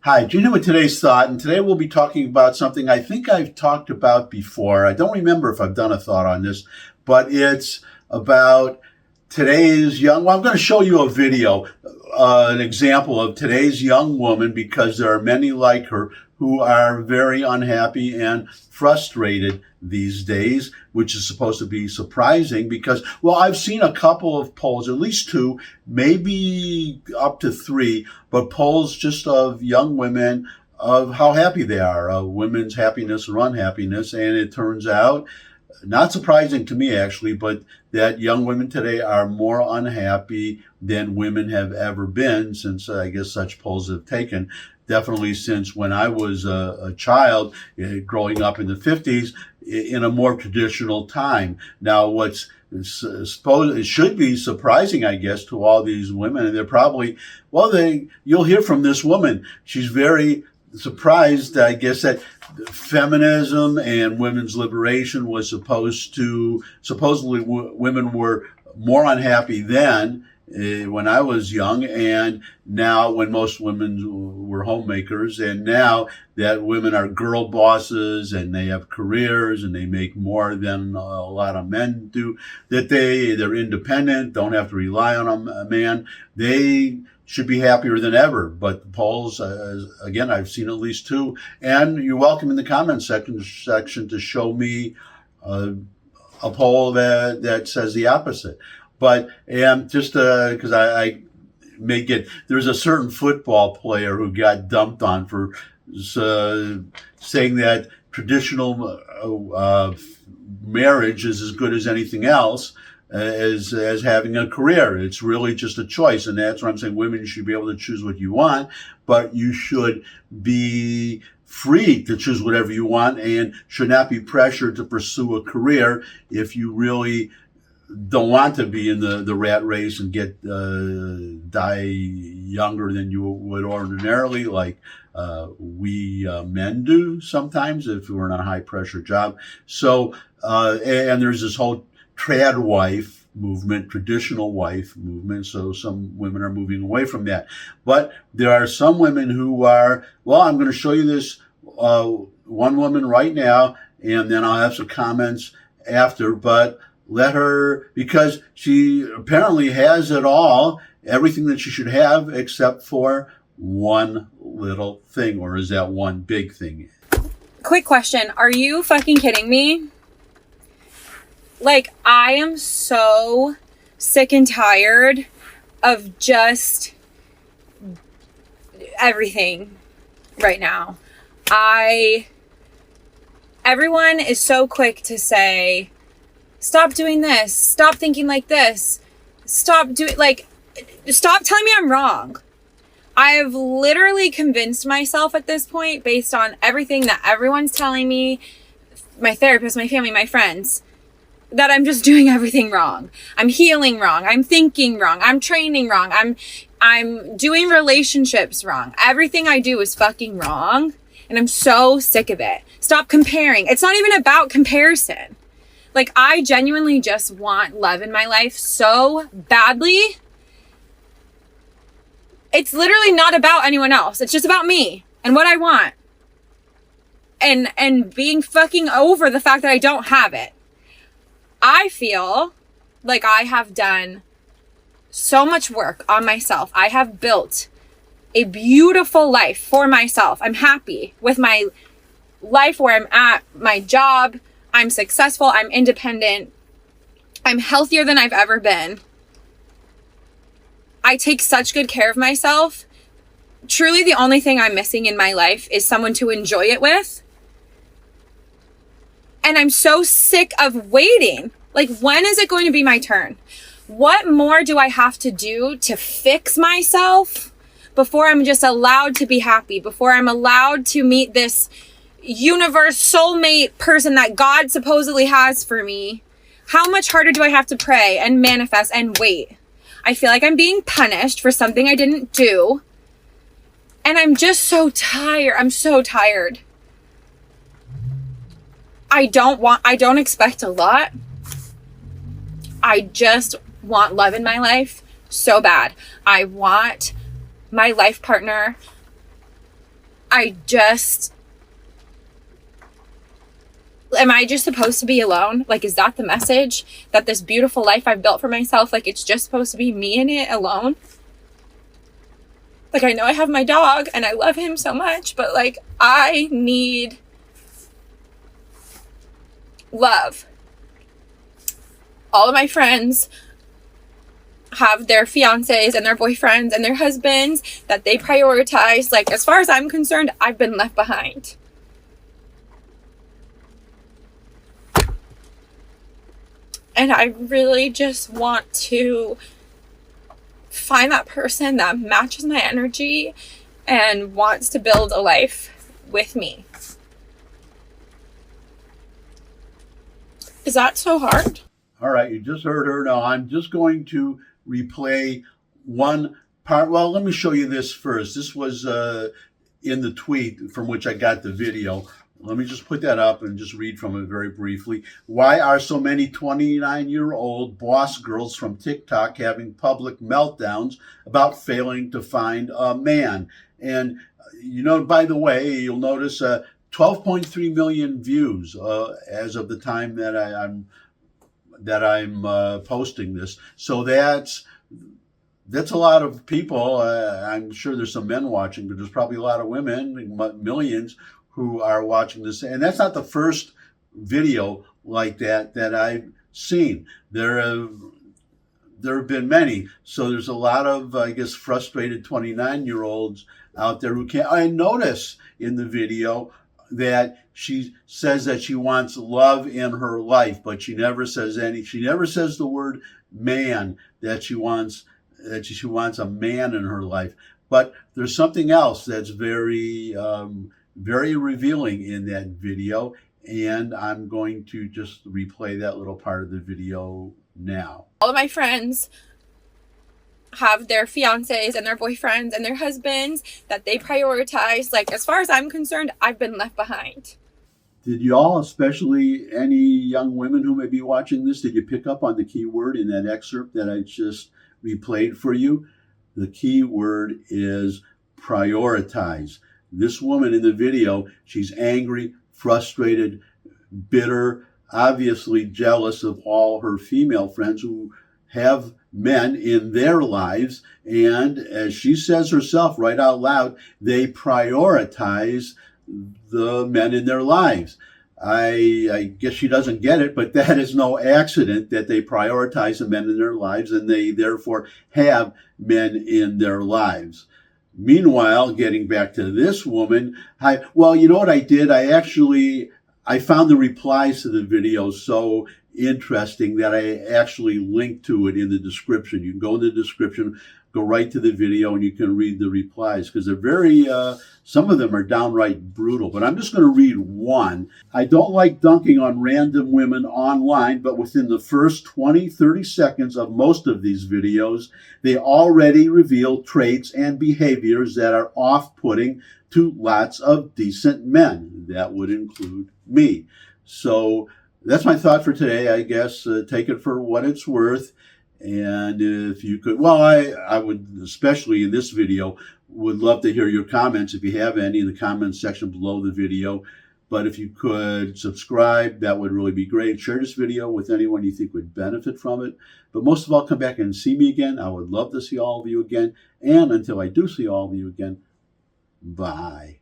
Hi, Gina with today's thought, and today we'll be talking about something I think I've talked about before. I don't remember if I've done a thought on this, but it's about today's well, I'm going to show you a video, an example of today's young woman, because there are many like her who are very unhappy and frustrated these days, which is supposed to be surprising because, well, I've seen a couple of polls, at least two, maybe up to three, but polls just of young women of how happy they are, women's happiness or unhappiness. And it turns out, not surprising to me actually, but that young women today are more unhappy than women have ever been since I guess such polls have taken. Definitely since when I was a child, growing up in the 50s, in a more traditional time. Now, what's supposed it should be surprising, I guess, to all these women, and they're probably, well, you'll hear from this woman. She's very surprised, I guess, that feminism and women's liberation was supposedly women were more unhappy then, when I was young, and now when most women were homemakers, and now that women are girl bosses and they have careers and they make more than a lot of men do, that they're independent, don't have to rely on a man, they should be happier than ever. But the polls, again, I've seen at least two, and you're welcome in the comments section to show me a poll that says the opposite. But just because I may get, there's a certain football player who got dumped on for saying that traditional marriage is as good as anything else, as having a career. It's really just a choice, and that's what I'm saying. Women should be able to choose what you want, but you should be free to choose whatever you want and should not be pressured to pursue a career if you really don't want to be in the rat race and die younger than you would ordinarily, like we men do sometimes if we're in a high pressure job. So and there's this whole trad wife movement, traditional wife movement. So some women are moving away from that, but there are some women who are, well, I'm going to show you this one woman right now, and then I'll have some comments after, but let her, because she apparently has it all, everything that she should have, except for one little thing. Or is that one big thing? Quick question. Are you fucking kidding me? Like, I am so sick and tired of just everything right now. Everyone is so quick to say, stop doing this. Stop thinking like this. Stop telling me I'm wrong. I have literally convinced myself at this point, based on everything that everyone's telling me, my therapist, my family, my friends, that I'm just doing everything wrong. I'm healing wrong. I'm thinking wrong. I'm training wrong. I'm doing relationships wrong. Everything I do is fucking wrong. And I'm so sick of it. Stop comparing. It's not even about comparison. Like, I genuinely just want love in my life so badly. It's literally not about anyone else. It's just about me and what I want. And being fucking over the fact that I don't have it. I feel like I have done so much work on myself. I have built a beautiful life for myself. I'm happy with my life where I'm at, my job. I'm successful. I'm independent. I'm healthier than I've ever been. I take such good care of myself. Truly, the only thing I'm missing in my life is someone to enjoy it with. And I'm so sick of waiting. Like, when is it going to be my turn? What more do I have to do to fix myself before I'm just allowed to be happy? Before I'm allowed to meet this universe soulmate person that God supposedly has for me? How much harder do I have to pray and manifest and wait? I feel like I'm being punished for something I didn't do. And I'm just so tired. I'm so tired. I don't expect a lot. I just want love in my life so bad. I want my life partner am I just supposed to be alone? Like, is that the message? That this beautiful life I've built for myself, like, it's just supposed to be me in it alone? Like, I know I have my dog and I love him so much, but like, I need love. All of my friends have their fiancés and their boyfriends and their husbands that they prioritize. Like, as far as I'm concerned, I've been left behind. And I really just want to find that person that matches my energy and wants to build a life with me. Is that so hard? All right, you just heard her. Now I'm just going to replay one part. Well, let me show you this first. This was in the tweet from which I got the video. Let me just put that up and just read from it very briefly. Why are so many 29-year-old boss girls from TikTok having public meltdowns about failing to find a man? And, you know, by the way, you'll notice 12.3 million views as of the time that I'm posting this. So that's a lot of people. I'm sure there's some men watching, but there's probably a lot of women, millions, who are watching this. And that's not the first video like that I've seen. There have been many. So there's a lot of, I guess, frustrated 29-year-olds out there who can't. I notice in the video that she says that she wants love in her life, but she never says the word man, that she wants a man in her life. But there's something else that's very revealing in that video, and I'm going to just replay that little part of the video now. All of my friends have their fiancés and their boyfriends and their husbands that they prioritize. Like, as far as I'm concerned, I've been left behind. Did you all, especially any young women who may be watching this, did you pick up on the key word in that excerpt that I just replayed for you? The key word is prioritize. This woman in the video, she's angry, frustrated, bitter, obviously jealous of all her female friends who have men in their lives. And as she says herself right out loud, they prioritize the men in their lives. I guess she doesn't get it, but that is no accident that they prioritize the men in their lives and they therefore have men in their lives. Meanwhile, getting back to this woman, well, you know what I did? I found the replies to the video so interesting that I actually linked to it in the description. You can go in the description, go right to the video, and you can read the replies because they're very, some of them are downright brutal. But I'm just going to read one. I don't like dunking on random women online, but within the first 20, 30 seconds of most of these videos, they already reveal traits and behaviors that are off-putting to lots of decent men. That would include me. So that's my thought for today, I guess. Take it for what it's worth. And if you could, well, I would, especially in this video, would love to hear your comments if you have any in the comments section below the video. But if you could subscribe, that would really be great. Share this video with anyone you think would benefit from it. But most of all, come back and see me again. I would love to see all of you again. And until I do see all of you again, bye.